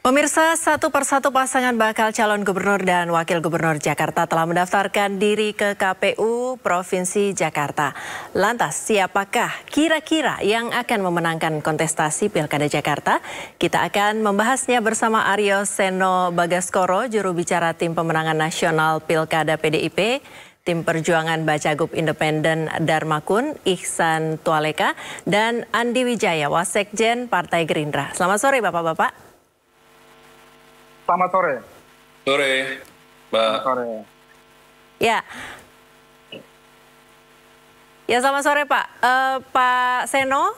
Pemirsa, satu persatu pasangan bakal calon gubernur dan wakil gubernur Jakarta telah mendaftarkan diri ke KPU Provinsi Jakarta. Lantas, siapakah kira-kira yang akan memenangkan kontestasi Pilkada Jakarta? Kita akan membahasnya bersama Aryo Seno Bagaskoro, juru bicara Tim Pemenangan Nasional Pilkada PDIP, Tim Perjuangan Bacagub Independen Darmakun, Ihsan Tualeka, dan Andi Wijaya, Wasekjen Partai Gerindra. Selamat sore Bapak-Bapak. Selamat sore. Sore, Mbak. Sore. Ya. Ya, selamat sore Pak. Pak Seno,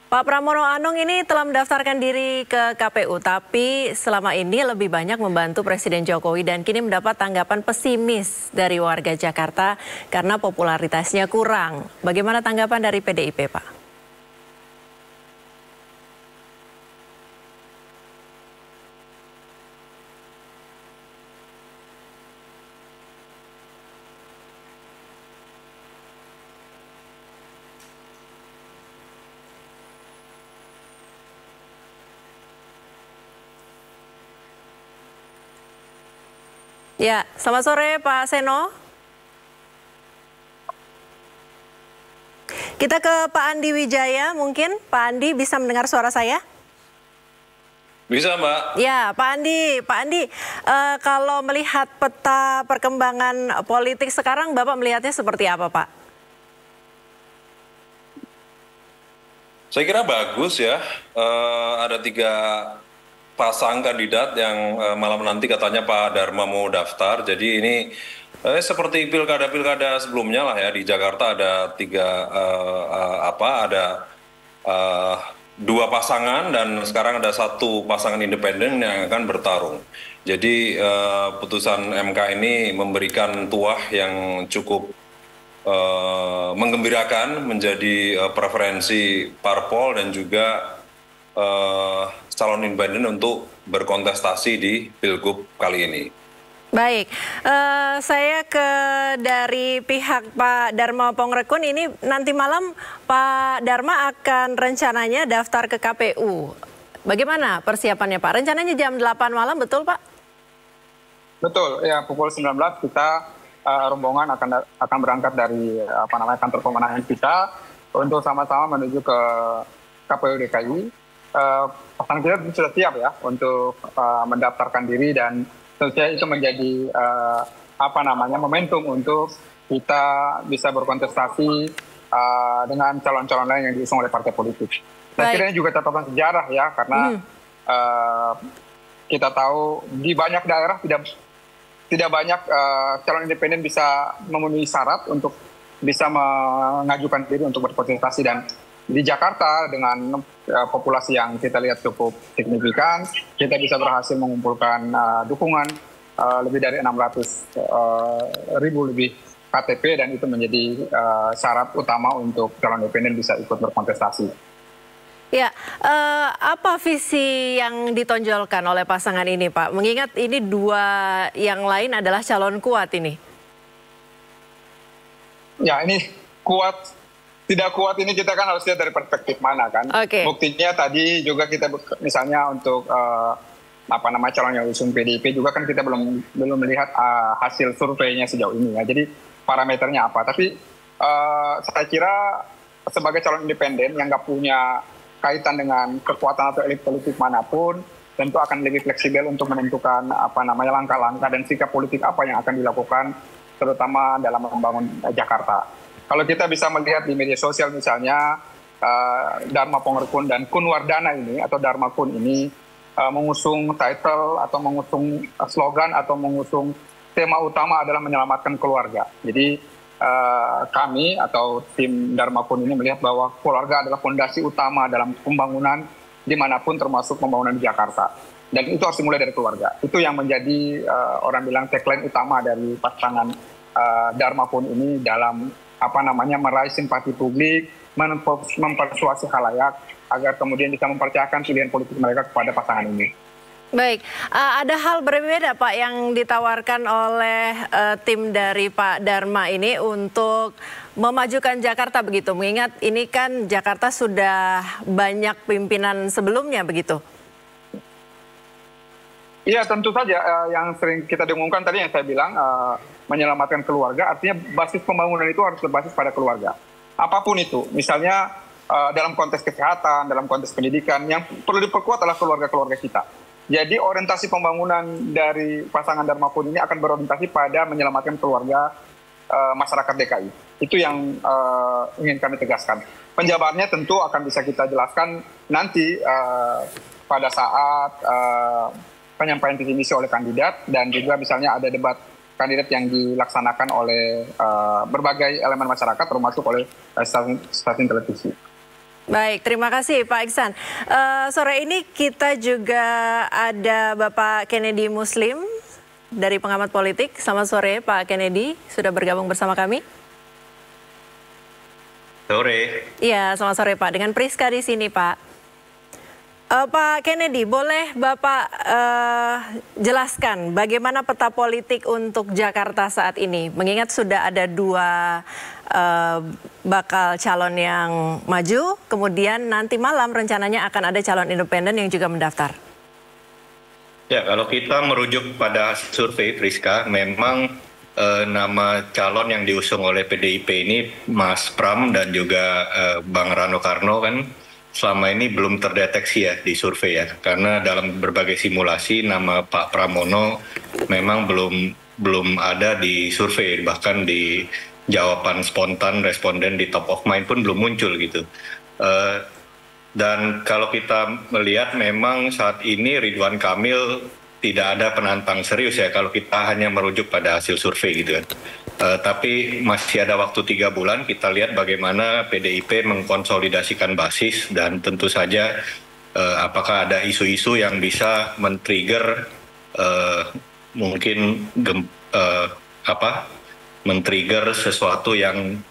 Pak Pramono Anung ini telah mendaftarkan diri ke KPU, tapi selama ini lebih banyak membantu Presiden Jokowi dan kini mendapat tanggapan pesimis dari warga Jakarta karena popularitasnya kurang. Bagaimana tanggapan dari PDIP, Pak? Ya, selamat sore Pak Seno. Kita ke Pak Andi Wijaya mungkin. Pak Andi bisa mendengar suara saya? Bisa, Mbak. Ya, Pak Andi, kalau melihat peta perkembangan politik sekarang, Bapak melihatnya seperti apa, Pak? Saya kira bagus ya. Ada 3 pasang kandidat yang malam nanti katanya Pak Dharma mau daftar. Jadi ini seperti pilkada-pilkada sebelumnya lah ya, di Jakarta ada 2 pasangan dan sekarang ada 1 pasangan independen yang akan bertarung. Jadi putusan MK ini memberikan tuah yang cukup menggembirakan, menjadi preferensi parpol dan juga calon independen untuk berkontestasi di Pilgub kali ini. Baik, saya dari pihak Pak Dharma Pongrekun ini nanti malam Pak Dharma akan rencananya daftar ke KPU. Bagaimana persiapannya Pak? Rencananya jam 8 malam, betul Pak? Betul, ya pukul 19 kita rombongan akan berangkat dari kantor pemenangan kita untuk sama-sama menuju ke KPU DKI. Pasangan kita sudah siap ya untuk mendaftarkan diri dan tentunya itu menjadi momentum untuk kita bisa berkontestasi dengan calon-calon lain yang diusung oleh partai politik. Saya kira ini juga catatan sejarah ya karena kita tahu di banyak daerah tidak banyak calon independen bisa memenuhi syarat untuk bisa mengajukan diri untuk berkontestasi, dan di Jakarta dengan populasi yang kita lihat cukup signifikan, kita bisa berhasil mengumpulkan dukungan lebih dari 600.000 lebih KTP, dan itu menjadi syarat utama untuk calon independen bisa ikut berkontestasi. Ya, apa visi yang ditonjolkan oleh pasangan ini Pak? Mengingat ini 2 yang lain adalah calon kuat ini. Ya, ini kuat. Tidak kuat ini kita kan harus lihat dari perspektif mana kan. Buktinya tadi juga kita misalnya untuk calon yang usung PDIP juga kan kita belum melihat hasil surveinya sejauh ini ya. Jadi parameternya apa? Tapi saya kira sebagai calon independen yang nggak punya kaitan dengan kekuatan atau elit politik manapun, tentu akan lebih fleksibel untuk menentukan langkah-langkah dan sikap politik apa yang akan dilakukan, terutama dalam membangun Jakarta. Kalau kita bisa melihat di media sosial misalnya, Dharma Pongrekun dan Kun Wardana ini atau Dharma Kun ini mengusung title atau mengusung slogan atau mengusung tema utama adalah menyelamatkan keluarga. Jadi kami atau tim Dharma Kun ini melihat bahwa keluarga adalah fondasi utama dalam pembangunan dimanapun, termasuk pembangunan di Jakarta. Dan itu harus dimulai dari keluarga. Itu yang menjadi orang bilang tagline utama dari pasangan Dharma Kun ini dalam meraih simpati publik, mempersuasi khalayak agar kemudian bisa mempercayakan pilihan politik mereka kepada pasangan ini. Baik, ada hal berbeda Pak yang ditawarkan oleh tim dari Pak Dharma ini untuk memajukan Jakarta begitu, mengingat ini kan Jakarta sudah banyak pimpinan sebelumnya begitu. Iya, tentu saja yang sering kita dengungkan tadi yang saya bilang menyelamatkan keluarga, artinya basis pembangunan itu harus berbasis pada keluarga. Apapun itu, misalnya dalam konteks kesehatan, dalam konteks pendidikan, yang perlu diperkuat adalah keluarga-keluarga kita. Jadi orientasi pembangunan dari pasangan Dharma Pun ini akan berorientasi pada menyelamatkan keluarga masyarakat DKI. Itu yang ingin kami tegaskan. Penjabarannya tentu akan bisa kita jelaskan nanti pada saat penyampaian visi misi oleh kandidat, dan juga misalnya ada debat kandidat yang dilaksanakan oleh berbagai elemen masyarakat, termasuk oleh stasiun televisi. Baik, terima kasih Pak Iksan. Sore ini kita juga ada Bapak Kennedy Muslim dari pengamat politik. Selamat sore Pak Kennedy, sudah bergabung bersama kami. Sore. Iya, selamat sore Pak. Dengan Priska di sini Pak. Pak Kennedy, boleh Bapak jelaskan bagaimana peta politik untuk Jakarta saat ini? Mengingat sudah ada 2 bakal calon yang maju, kemudian nanti malam rencananya akan ada calon independen yang juga mendaftar. Ya, kalau kita merujuk pada survei Priska, memang nama calon yang diusung oleh PDIP ini Mas Pram dan juga Bang Rano Karno kan selama ini belum terdeteksi ya di survei ya, karena dalam berbagai simulasi nama Pak Pramono memang belum ada di survei, bahkan di jawaban spontan responden di top of mind pun belum muncul gitu. Dan kalau kita melihat memang saat ini Ridwan Kamil tidak ada penantang serius ya kalau kita hanya merujuk pada hasil survei gitu kan. Tapi masih ada waktu 3 bulan, kita lihat bagaimana PDIP mengkonsolidasikan basis, dan tentu saja apakah ada isu-isu yang bisa men-trigger mungkin men-trigger sesuatu yang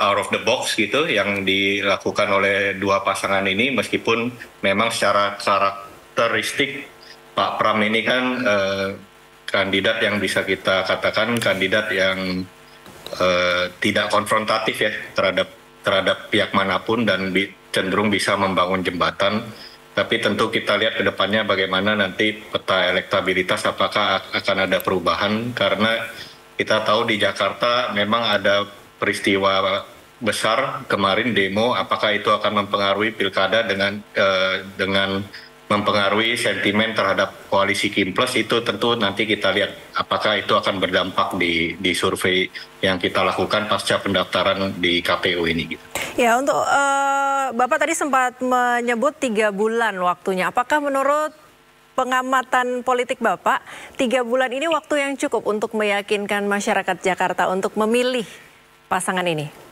out of the box gitu yang dilakukan oleh 2 pasangan ini, meskipun memang secara karakteristik Pak Pram ini kan kandidat yang bisa kita katakan kandidat yang tidak konfrontatif ya terhadap pihak manapun, dan cenderung bisa membangun jembatan. Tapi tentu kita lihat ke depannya bagaimana nanti peta elektabilitas, apakah akan ada perubahan, karena kita tahu di Jakarta memang ada peristiwa besar kemarin demo, apakah itu akan mempengaruhi pilkada dengan mempengaruhi sentimen terhadap koalisi Kim Plus, itu tentu nanti kita lihat apakah itu akan berdampak di survei yang kita lakukan pasca pendaftaran di KPU ini. Gitu. Ya, untuk Bapak tadi sempat menyebut 3 bulan waktunya. Apakah menurut pengamatan politik Bapak, 3 bulan ini waktu yang cukup untuk meyakinkan masyarakat Jakarta untuk memilih pasangan ini?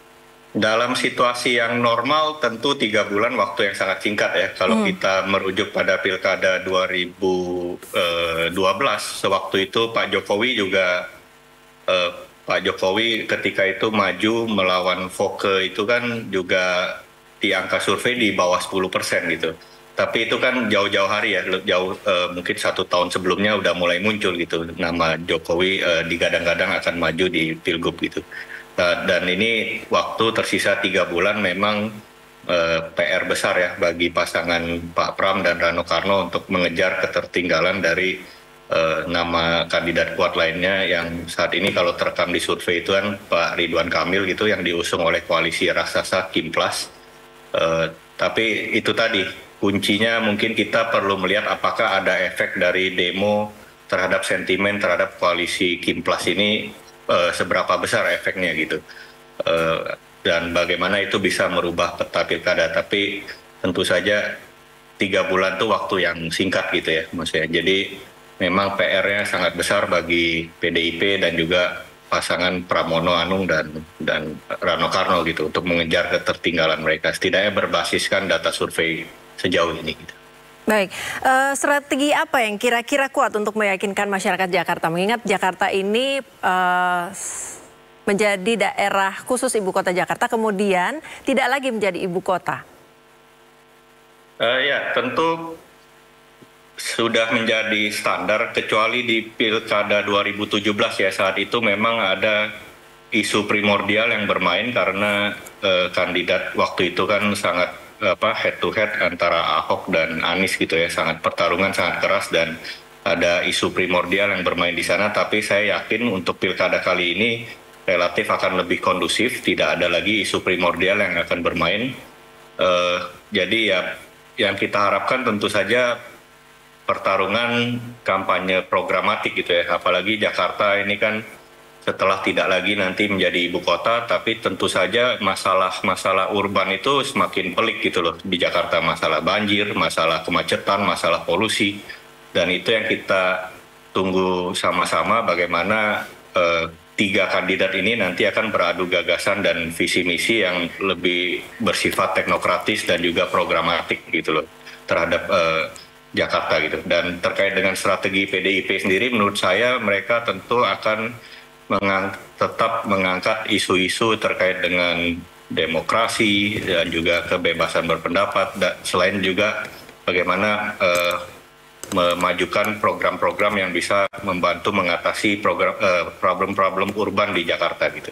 Dalam situasi yang normal tentu 3 bulan waktu yang sangat singkat ya. Kalau kita merujuk pada Pilkada 2012, sewaktu itu Pak Jokowi juga Pak Jokowi ketika itu maju melawan Foke itu kan juga di angka survei di bawah 10% gitu. Tapi itu kan jauh-jauh hari ya, mungkin 1 tahun sebelumnya udah mulai muncul gitu nama Jokowi digadang-gadang akan maju di Pilgub gitu. Dan ini waktu tersisa 3 bulan memang PR besar ya bagi pasangan Pak Pram dan Rano Karno untuk mengejar ketertinggalan dari nama kandidat kuat lainnya yang saat ini kalau terekam di survei itu kan Pak Ridwan Kamil gitu yang diusung oleh koalisi raksasa Kim Plus. Tapi itu tadi kuncinya mungkin kita perlu melihat apakah ada efek dari demo terhadap sentimen terhadap koalisi Kim Plus ini. Seberapa besar efeknya gitu, dan bagaimana itu bisa merubah peta pilkada. Tapi tentu saja 3 bulan itu waktu yang singkat gitu ya maksudnya. Jadi memang PR-nya sangat besar bagi PDIP dan juga pasangan Pramono Anung dan Rano Karno gitu untuk mengejar ketertinggalan mereka, setidaknya berbasiskan data survei sejauh ini gitu. Baik, strategi apa yang kira-kira kuat untuk meyakinkan masyarakat Jakarta? Mengingat Jakarta ini menjadi daerah khusus ibu kota Jakarta, kemudian tidak lagi menjadi ibu kota. Ya, tentu sudah menjadi standar, kecuali di Pilkada 2017 ya, saat itu memang ada isu primordial yang bermain karena kandidat waktu itu kan sangat head to head antara Ahok dan Anies gitu ya, sangat pertarungan sangat keras, dan ada isu primordial yang bermain di sana, tapi saya yakin untuk pilkada kali ini relatif akan lebih kondusif, tidak ada lagi isu primordial yang akan bermain. Jadi ya yang kita harapkan tentu saja pertarungan kampanye programatik gitu ya, apalagi Jakarta ini kan setelah tidak lagi nanti menjadi ibu kota, tapi tentu saja masalah urban itu semakin pelik gitu loh di Jakarta, masalah banjir, masalah kemacetan, masalah polusi, dan itu yang kita tunggu sama-sama bagaimana tiga kandidat ini nanti akan beradu gagasan dan visi misi yang lebih bersifat teknokratis dan juga programatik gitu loh terhadap Jakarta gitu. Dan terkait dengan strategi PDIP sendiri, menurut saya mereka tentu akan tetap mengangkat isu-isu terkait dengan demokrasi dan juga kebebasan berpendapat, dan selain juga bagaimana memajukan program-program yang bisa membantu mengatasi problem-problem urban di Jakarta gitu.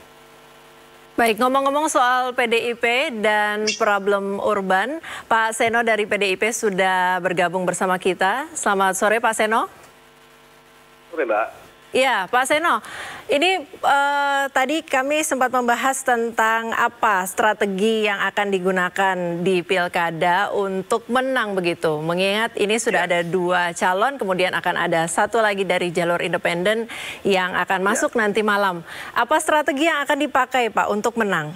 Baik, ngomong-ngomong soal PDIP dan problem urban, Pak Seno dari PDIP sudah bergabung bersama kita. Selamat sore Pak Seno. Sore Mbak. Ya, Pak Seno, ini tadi kami sempat membahas tentang apa strategi yang akan digunakan di pilkada untuk menang begitu. Mengingat ini sudah ada 2 calon, kemudian akan ada 1 lagi dari jalur independen yang akan masuk nanti malam. Apa strategi yang akan dipakai Pak untuk menang?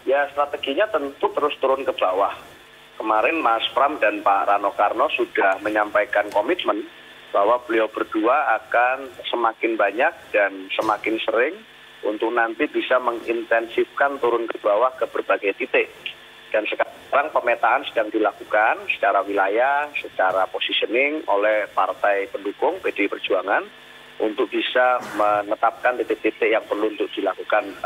Ya, strateginya tentu terus turun ke bawah. Kemarin Mas Pram dan Pak Rano Karno sudah menyampaikan komitmen bahwa beliau berdua akan semakin banyak dan semakin sering untuk nanti bisa mengintensifkan turun ke bawah ke berbagai titik. Dan sekarang pemetaan sedang dilakukan secara wilayah, secara positioning oleh partai pendukung PDI Perjuangan untuk bisa menetapkan titik-titik yang perlu untuk dilakukan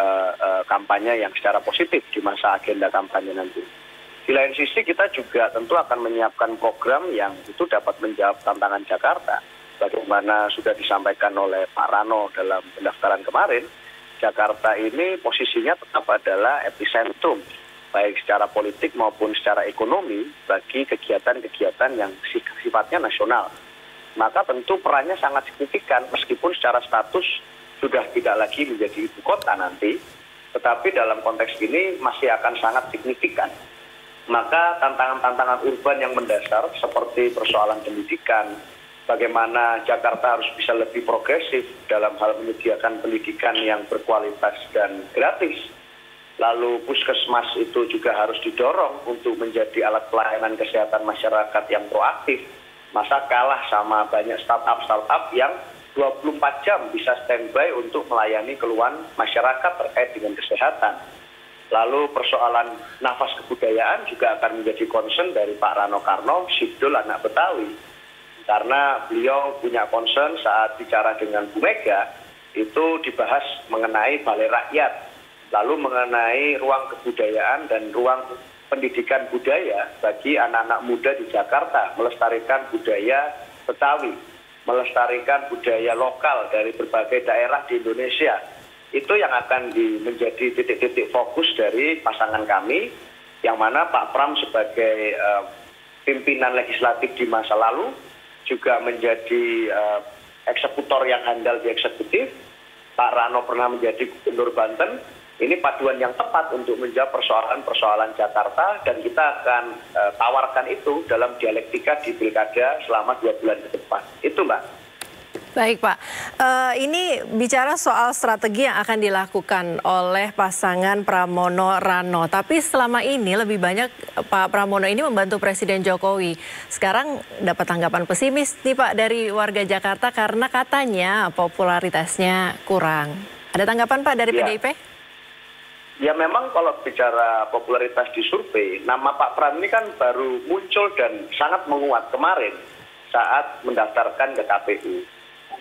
kampanye yang secara positif di masa agenda kampanye nanti. Di lain sisi kita juga tentu akan menyiapkan program yang itu dapat menjawab tantangan Jakarta. Bagaimana sudah disampaikan oleh Pak Rano dalam pendaftaran kemarin, Jakarta ini posisinya tetap adalah epicentrum, baik secara politik maupun secara ekonomi bagi kegiatan-kegiatan yang sifatnya nasional. Maka tentu perannya sangat signifikan meskipun secara status sudah tidak lagi menjadi ibu kota nanti, tetapi dalam konteks ini masih akan sangat signifikan. Maka tantangan-tantangan urban yang mendasar seperti persoalan pendidikan, bagaimana Jakarta harus bisa lebih progresif dalam hal menyediakan pendidikan yang berkualitas dan gratis. Lalu puskesmas itu juga harus didorong untuk menjadi alat pelayanan kesehatan masyarakat yang proaktif. Masa kalah sama banyak startup yang 24 jam bisa standby untuk melayani keluhan masyarakat terkait dengan kesehatan. Lalu persoalan nafas kebudayaan juga akan menjadi concern dari Pak Rano Karno, Sidul anak Betawi. Karena beliau punya concern saat bicara dengan Bu Mega, itu dibahas mengenai balai rakyat, lalu mengenai ruang kebudayaan dan ruang pendidikan budaya bagi anak-anak muda di Jakarta, melestarikan budaya Betawi, melestarikan budaya lokal dari berbagai daerah di Indonesia. Itu yang akan menjadi titik-titik fokus dari pasangan kami, yang mana Pak Pram sebagai pimpinan legislatif di masa lalu juga menjadi eksekutor yang handal di eksekutif. Pak Rano pernah menjadi gubernur Banten. Ini paduan yang tepat untuk menjawab persoalan-persoalan Jakarta, dan kita akan tawarkan itu dalam dialektika di pilkada selama 2 bulan ke depan. Itu Mbak. Baik Pak, ini bicara soal strategi yang akan dilakukan oleh pasangan Pramono-Rano. Tapi selama ini lebih banyak Pak Pramono ini membantu Presiden Jokowi. Sekarang dapat tanggapan pesimis nih Pak dari warga Jakarta karena katanya popularitasnya kurang. Ada tanggapan Pak dari PDIP? Ya memang kalau bicara popularitas di survei, nama Pak Pram ini kan baru muncul dan sangat menguat kemarin saat mendaftarkan ke KPU.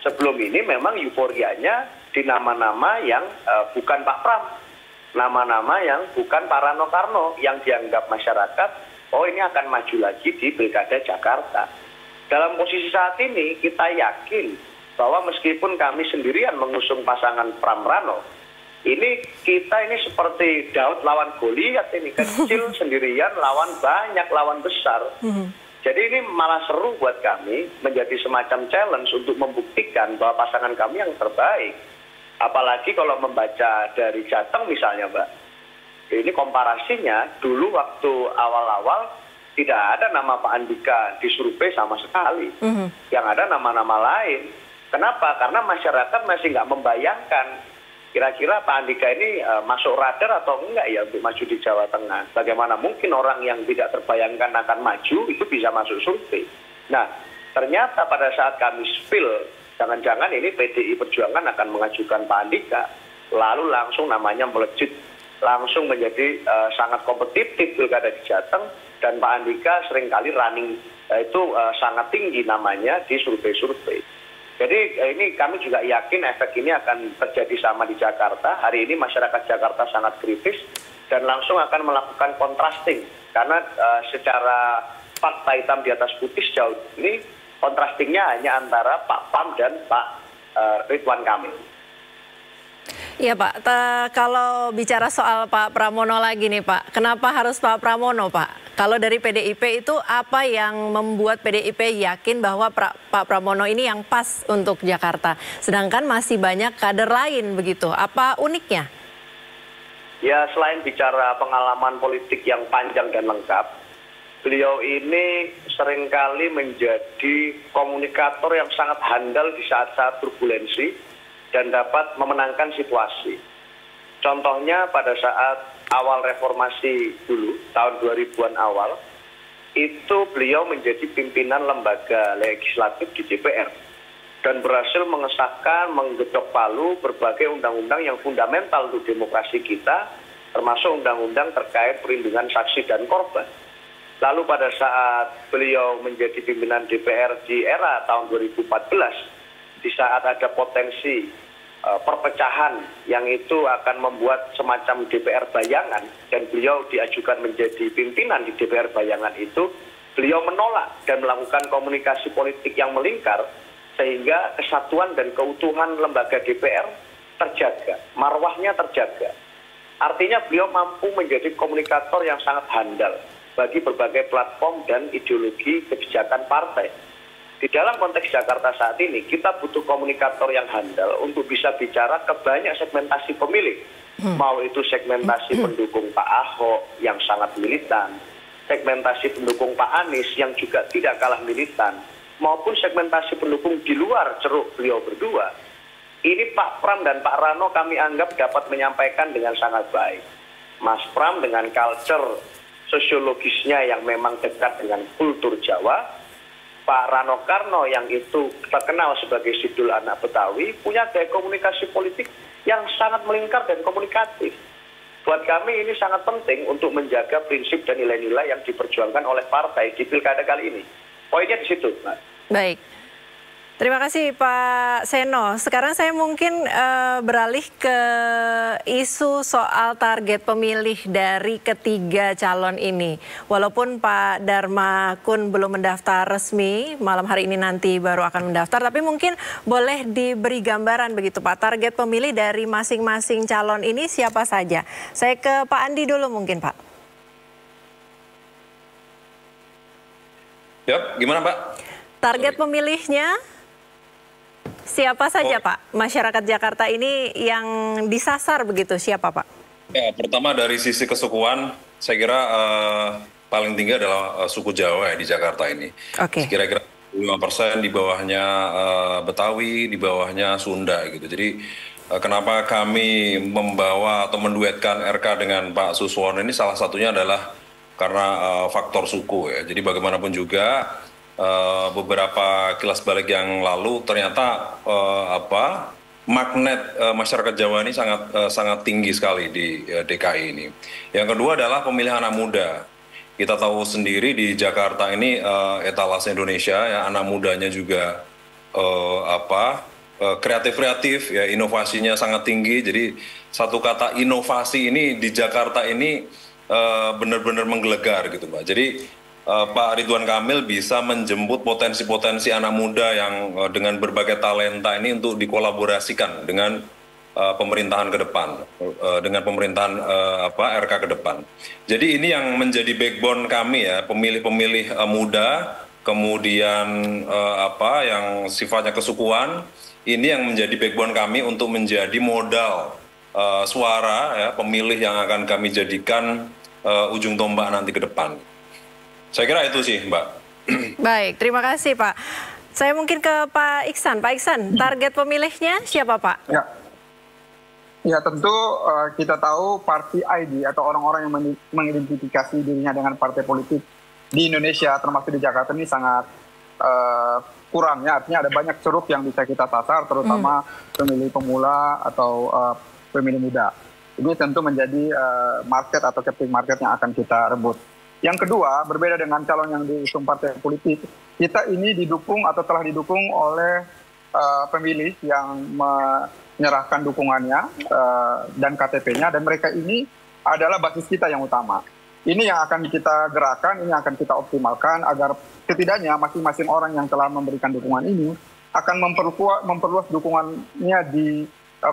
Sebelum ini memang euforianya di nama-nama yang bukan Pak Pram, nama-nama yang bukan Pak Rano Karno, yang dianggap masyarakat, oh ini akan maju lagi di Pilkada Jakarta. Dalam posisi saat ini kita yakin bahwa meskipun kami sendirian mengusung pasangan Pram Rano, kita ini seperti Daud lawan Goliat, ini kecil sendirian lawan banyak, lawan besar. Jadi ini malah seru buat kami, menjadi semacam challenge untuk membuktikan bahwa pasangan kami yang terbaik. Apalagi kalau membaca dari Jateng misalnya, Mbak. Ini komparasinya, dulu waktu awal-awal tidak ada nama Pak Andika di survei sama sekali. Yang ada nama-nama lain. Kenapa? Karena masyarakat masih nggak membayangkan kira-kira Pak Andika ini masuk radar atau enggak ya untuk maju di Jawa Tengah. Bagaimana mungkin orang yang tidak terbayangkan akan maju itu bisa masuk survei. Nah, ternyata pada saat kami spill, jangan-jangan ini PDI Perjuangan akan mengajukan Pak Andika, lalu langsung namanya melejit, langsung menjadi sangat kompetitif pilkada di Jateng, dan Pak Andika seringkali running itu sangat tinggi namanya di survei-survei. Jadi ini kami juga yakin efek ini akan terjadi sama di Jakarta. Hari ini masyarakat Jakarta sangat kritis dan langsung akan melakukan contrasting. Karena secara fakta hitam di atas putih sejauh ini contrastingnya hanya antara Pak Pram dan Pak Ridwan Kamil. Iya Pak, kalau bicara soal Pak Pramono lagi nih Pak, kenapa harus Pak Pramono Pak? Kalau dari PDIP itu apa yang membuat PDIP yakin bahwa Pak Pramono ini yang pas untuk Jakarta? Sedangkan masih banyak kader lain begitu, apa uniknya? Ya selain bicara pengalaman politik yang panjang dan lengkap, beliau ini seringkali menjadi komunikator yang sangat handal di saat-saat turbulensi dan dapat memenangkan situasi. Contohnya pada saat awal reformasi dulu, tahun 2000-an awal, itu beliau menjadi pimpinan lembaga legislatif di DPR dan berhasil mengesahkan, menggedok palu berbagai undang-undang yang fundamental untuk demokrasi kita, termasuk undang-undang terkait perlindungan saksi dan korban. Lalu pada saat beliau menjadi pimpinan DPR di era tahun 2014, di saat ada potensi perpecahan yang itu akan membuat semacam DPR bayangan dan beliau diajukan menjadi pimpinan di DPR bayangan itu, beliau menolak dan melakukan komunikasi politik yang melingkar sehingga kesatuan dan keutuhan lembaga DPR terjaga, marwahnya terjaga. Artinya beliau mampu menjadi komunikator yang sangat handal bagi berbagai platform dan ideologi kebijakan partai. Di dalam konteks Jakarta saat ini, kita butuh komunikator yang handal untuk bisa bicara ke banyak segmentasi pemilih. Mau itu segmentasi pendukung Pak Ahok yang sangat militan, segmentasi pendukung Pak Anies yang juga tidak kalah militan, maupun segmentasi pendukung di luar ceruk beliau berdua. Ini Pak Pram dan Pak Rano kami anggap dapat menyampaikan dengan sangat baik. Mas Pram dengan culture sosiologisnya yang memang dekat dengan kultur Jawa, Pak Rano Karno yang itu terkenal sebagai sidul anak Betawi punya gaya komunikasi politik yang sangat melingkar dan komunikatif. Buat kami ini sangat penting untuk menjaga prinsip dan nilai-nilai yang diperjuangkan oleh partai di pilkada kali ini. Poinnya di situ, Mbak. Baik. Terima kasih Pak Seno. Sekarang saya mungkin beralih ke isu soal target pemilih dari ketiga calon ini. Walaupun Pak Dharma Kun belum mendaftar resmi, malam hari ini nanti baru akan mendaftar, tapi mungkin boleh diberi gambaran begitu Pak, target pemilih dari masing-masing calon ini siapa saja? Saya ke Pak Andi dulu mungkin Pak. Yap, gimana Pak? Target pemilihnya siapa saja Pak? Masyarakat Jakarta ini yang disasar begitu, siapa Pak? Ya, pertama dari sisi kesukuan, saya kira paling tinggi adalah suku Jawa ya di Jakarta ini. Oke. Kira-kira 5% di bawahnya Betawi, di bawahnya Sunda gitu. Jadi kenapa kami membawa atau menduetkan RK dengan Pak Suswono ini salah satunya adalah karena faktor suku ya. Jadi bagaimanapun juga beberapa kilas balik yang lalu ternyata magnet masyarakat Jawa ini sangat tinggi sekali di DKI ini. Yang kedua adalah pemilih anak muda. Kita tahu sendiri di Jakarta ini etalase Indonesia ya, anak mudanya juga kreatif ya, inovasinya sangat tinggi. Jadi satu kata inovasi ini di Jakarta ini benar-benar menggelegar gitu Mbak. Jadi Pak Ridwan Kamil bisa menjemput potensi-potensi anak muda yang dengan berbagai talenta ini untuk dikolaborasikan dengan pemerintahan ke depan, dengan pemerintahan RK ke depan. Jadi ini yang menjadi backbone kami ya, pemilih-pemilih muda, kemudian yang sifatnya kesukuan, ini yang menjadi backbone kami untuk menjadi modal suara ya, pemilih yang akan kami jadikan ujung tombak nanti ke depan. Saya kira itu sih, Mbak. Baik, terima kasih Pak. Saya mungkin ke Pak Iksan. Pak Iksan, target pemilihnya siapa Pak? Ya tentu kita tahu party ID atau orang-orang yang mengidentifikasi dirinya dengan partai politik di Indonesia termasuk di Jakarta ini sangat kurang ya. Artinya ada banyak ceruk yang bisa kita sasar terutama pemilih pemula atau pemilih muda. Ini tentu menjadi market atau captive market yang akan kita rebut. Yang kedua, berbeda dengan calon yang diusung partai politik, kita ini didukung atau telah didukung oleh pemilih yang menyerahkan dukungannya dan KTP-nya, dan mereka ini adalah basis kita yang utama. Ini yang akan kita gerakan, ini akan kita optimalkan agar setidaknya masing-masing orang yang telah memberikan dukungan ini akan memperluas dukungannya di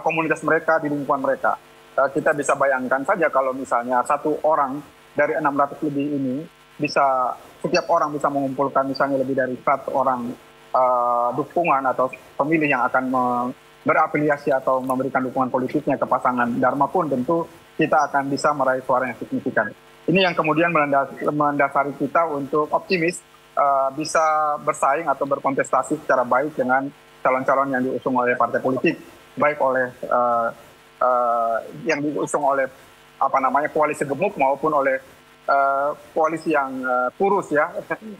komunitas mereka, di lingkungan mereka. Kita bisa bayangkan saja kalau misalnya satu orang dari 600 lebih ini setiap orang bisa mengumpulkan misalnya lebih dari 100 orang dukungan atau pemilih yang akan berafiliasi atau memberikan dukungan politiknya ke pasangan Dharma pun tentu kita akan bisa meraih suara yang signifikan. Ini yang kemudian mendasari kita untuk optimis bisa bersaing atau berkontestasi secara baik dengan calon-calon yang diusung oleh partai politik, baik oleh yang diusung oleh koalisi gemuk maupun oleh koalisi yang kurus ya,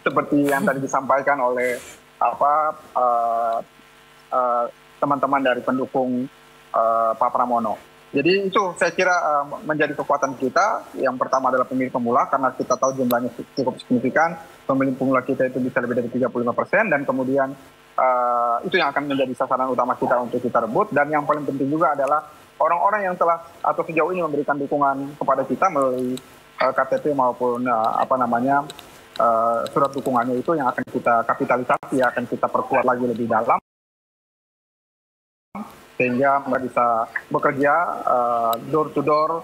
seperti yang tadi disampaikan oleh teman-teman dari pendukung Pak Pramono. Jadi itu saya kira menjadi kekuatan kita. Yang pertama adalah pemilih pemula karena kita tahu jumlahnya cukup signifikan. Pemilih pemula kita itu bisa lebih dari 35% dan kemudian itu yang akan menjadi sasaran utama kita untuk kita rebut. Dan yang paling penting juga adalah orang-orang yang telah atau sejauh ini memberikan dukungan kepada kita melalui KTP maupun surat dukungannya itu yang akan kita kapitalisasi, akan kita perkuat lagi lebih dalam sehingga mereka bisa bekerja door to door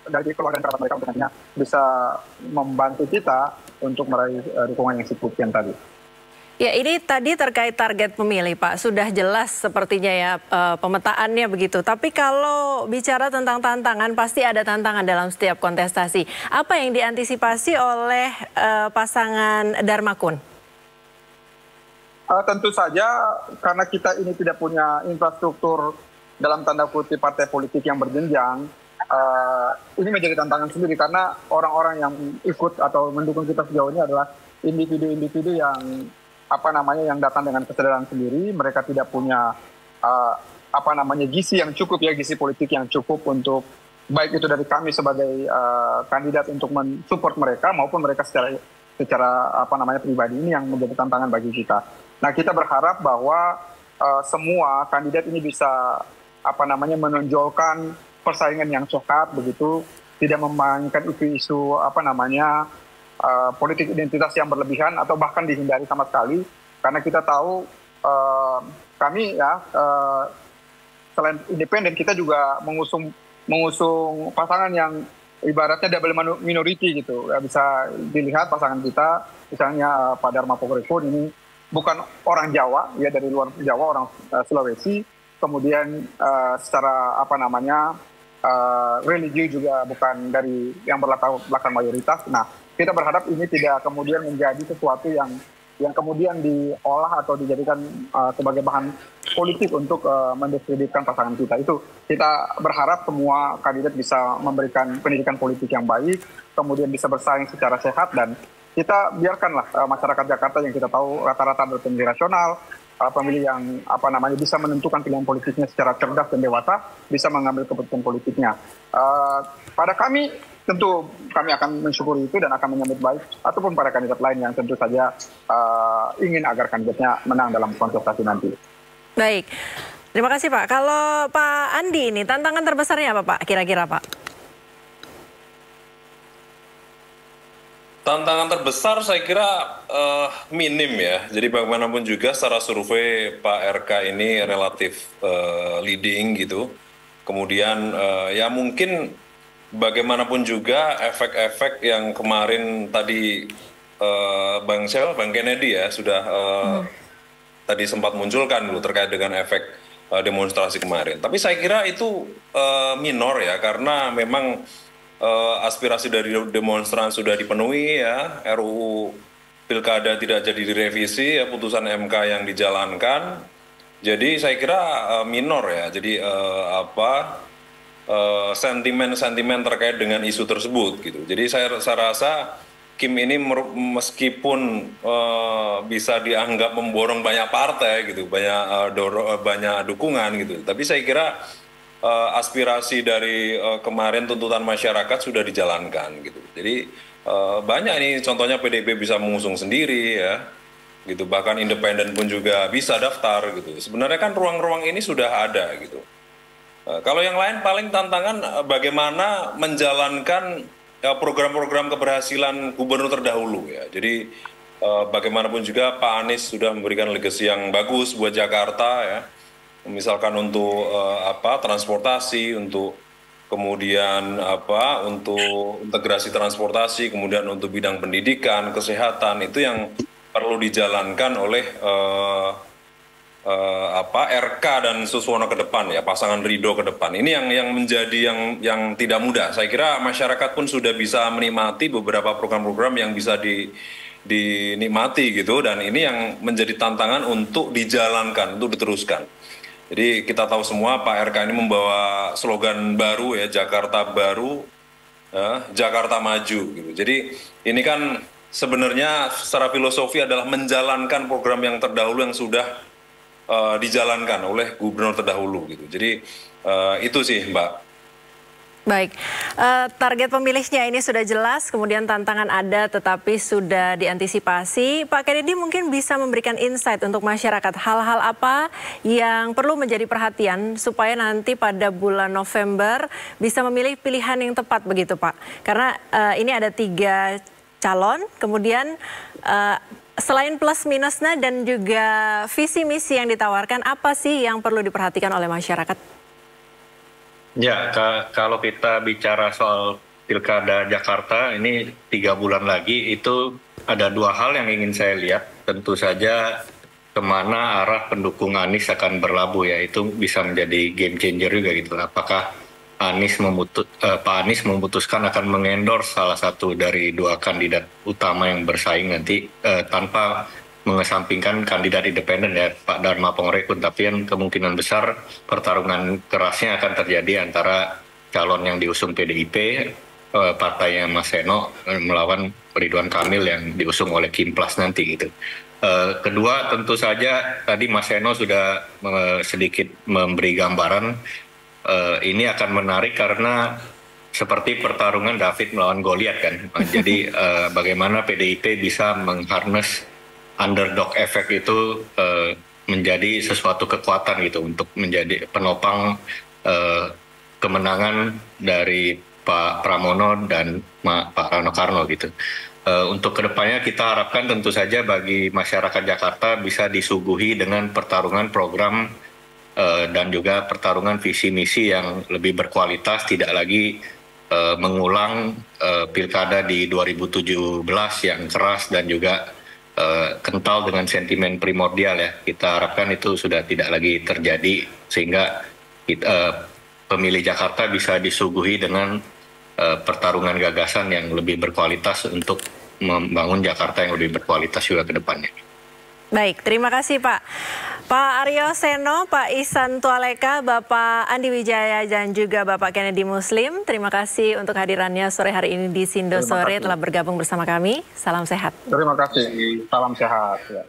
dari keluarga kerabat mereka untuk nantinya bisa membantu kita untuk meraih dukungan yang signifikan tadi. Ya, ini tadi terkait target pemilih, Pak. Sudah jelas sepertinya ya pemetaannya begitu. Tapi kalau bicara tentang tantangan, pasti ada tantangan dalam setiap kontestasi. Apa yang diantisipasi oleh pasangan Dharma Kun? Tentu saja karena kita ini tidak punya infrastruktur dalam tanda kutip partai politik yang berjenjang, ini menjadi tantangan sendiri karena orang-orang yang ikut atau mendukung kita sejauh ini adalah individu-individu yang yang datang dengan kesadaran sendiri. Mereka tidak punya gizi yang cukup ya, gizi politik yang cukup untuk baik itu dari kami sebagai kandidat untuk mensupport mereka maupun mereka secara pribadi. Ini yang menjadi tantangan bagi kita. Nah, kita berharap bahwa semua kandidat ini bisa menonjolkan persaingan yang sehat begitu, tidak memainkan isu-isu politik identitas yang berlebihan atau bahkan dihindari sama sekali, karena kita tahu kami ya selain independen kita juga mengusung pasangan yang ibaratnya double minority gitu. Ya, bisa dilihat pasangan kita misalnya Pak Dharma Pokrekun ini bukan orang Jawa ya, dari luar Jawa, orang Sulawesi, kemudian secara religi juga bukan dari yang berlatar belakang mayoritas. Nah, kita berharap ini tidak kemudian menjadi sesuatu yang kemudian diolah atau dijadikan sebagai bahan politik untuk mendiskreditkan pasangan kita. Itu kita berharap semua kandidat bisa memberikan pendidikan politik yang baik, kemudian bisa bersaing secara sehat, dan kita biarkanlah masyarakat Jakarta yang kita tahu rata-rata berpemilih rasional, pemilih yang bisa menentukan pilihan politiknya secara cerdas dan dewasa, bisa mengambil keputusan politiknya. Pada kami tentu kami akan mensyukuri itu dan akan menyambut baik, ataupun para kandidat lain yang tentu saja ingin agar kandidatnya menang dalam kontestasi nanti. Baik, terima kasih Pak. Kalau Pak Andi ini tantangan terbesarnya apa Pak kira-kira Pak? Tantangan terbesar saya kira minim ya. Jadi bagaimanapun juga secara survei Pak RK ini relatif leading gitu. Kemudian ya mungkin bagaimanapun juga efek-efek yang kemarin tadi Bang Kennedy ya sudah tadi sempat munculkan dulu terkait dengan efek demonstrasi kemarin. Tapi saya kira itu minor ya, karena memang aspirasi dari demonstran sudah dipenuhi ya, RUU Pilkada tidak jadi direvisi ya, putusan MK yang dijalankan. Jadi saya kira minor ya. Jadi sentimen terkait dengan isu tersebut gitu. Jadi saya rasa Kim ini meskipun bisa dianggap memborong banyak partai gitu, banyak dukungan gitu. Tapi saya kira aspirasi dari kemarin tuntutan masyarakat sudah dijalankan gitu. Jadi banyak nih contohnya PDIP bisa mengusung sendiri ya, gitu. Bahkan independen pun juga bisa daftar gitu. Sebenarnya kan ruang-ruang ini sudah ada gitu. Kalau yang lain paling tantangan bagaimana menjalankan program-program keberhasilan gubernur terdahulu ya. Jadi bagaimanapun juga Pak Anies sudah memberikan legasi yang bagus buat Jakarta ya. Misalkan untuk transportasi, untuk kemudian untuk integrasi transportasi, kemudian untuk bidang pendidikan, kesehatan, itu yang perlu dijalankan oleh RK dan Suswono ke depan ya, pasangan Ridho ke depan. Ini yang menjadi yang tidak mudah. Saya kira masyarakat pun sudah bisa menikmati beberapa program-program yang bisa dinikmati gitu, dan ini yang menjadi tantangan untuk dijalankan, untuk diteruskan. Jadi kita tahu semua Pak RK ini membawa slogan baru ya, Jakarta Baru, Jakarta Maju gitu. Jadi ini kan sebenarnya secara filosofi adalah menjalankan program yang terdahulu yang sudah dijalankan oleh gubernur terdahulu gitu. Jadi itu sih Mbak. Baik, target pemilihnya ini sudah jelas, kemudian tantangan ada tetapi sudah diantisipasi. Pak Kennedy mungkin bisa memberikan insight untuk masyarakat, hal-hal apa yang perlu menjadi perhatian supaya nanti pada bulan November bisa memilih pilihan yang tepat begitu Pak. Karena ini ada 3 calon, kemudian selain plus minusnya dan juga visi misi yang ditawarkan, apa sih yang perlu diperhatikan oleh masyarakat? Ya, kalau kita bicara soal Pilkada Jakarta ini 3 bulan lagi, itu ada 2 hal yang ingin saya lihat. Tentu saja kemana arah pendukung Anies akan berlabuh ya, itu bisa menjadi game changer juga gitu. Apakah Pak Anies memutuskan akan mengendorse salah satu dari 2 kandidat utama yang bersaing nanti tanpa mengesampingkan kandidat independen ya Pak Dharma Pongrekun, tapi yang kemungkinan besar pertarungan kerasnya akan terjadi antara calon yang diusung PDIP, partainya Mas Seno, melawan Ridwan Kamil yang diusung oleh Kim Plus nanti gitu. Kedua, tentu saja tadi Mas Seno sudah sedikit memberi gambaran, ini akan menarik karena seperti pertarungan David melawan Goliat kan. Jadi bagaimana PDIP bisa mengharness underdog effect itu menjadi sesuatu kekuatan gitu untuk menjadi penopang kemenangan dari Pak Pramono dan Pak Rano Karno gitu. Untuk kedepannya kita harapkan tentu saja bagi masyarakat Jakarta bisa disuguhi dengan pertarungan program dan juga pertarungan visi misi yang lebih berkualitas, tidak lagi mengulang pilkada di 2017 yang keras dan juga kental dengan sentimen primordial ya. Kita harapkan itu sudah tidak lagi terjadi sehingga pemilih Jakarta bisa disuguhi dengan pertarungan gagasan yang lebih berkualitas untuk membangun Jakarta yang lebih berkualitas juga ke depannya. Baik, terima kasih Pak. Pak Aryo Seno, Pak Ihsan Tualeka, Bapak Andi Wijaya dan juga Bapak Kennedy Muslim. Terima kasih untuk hadirannya sore hari ini di Sindo Sore, telah bergabung bersama kami. Salam sehat. Terima kasih, salam sehat. Ya.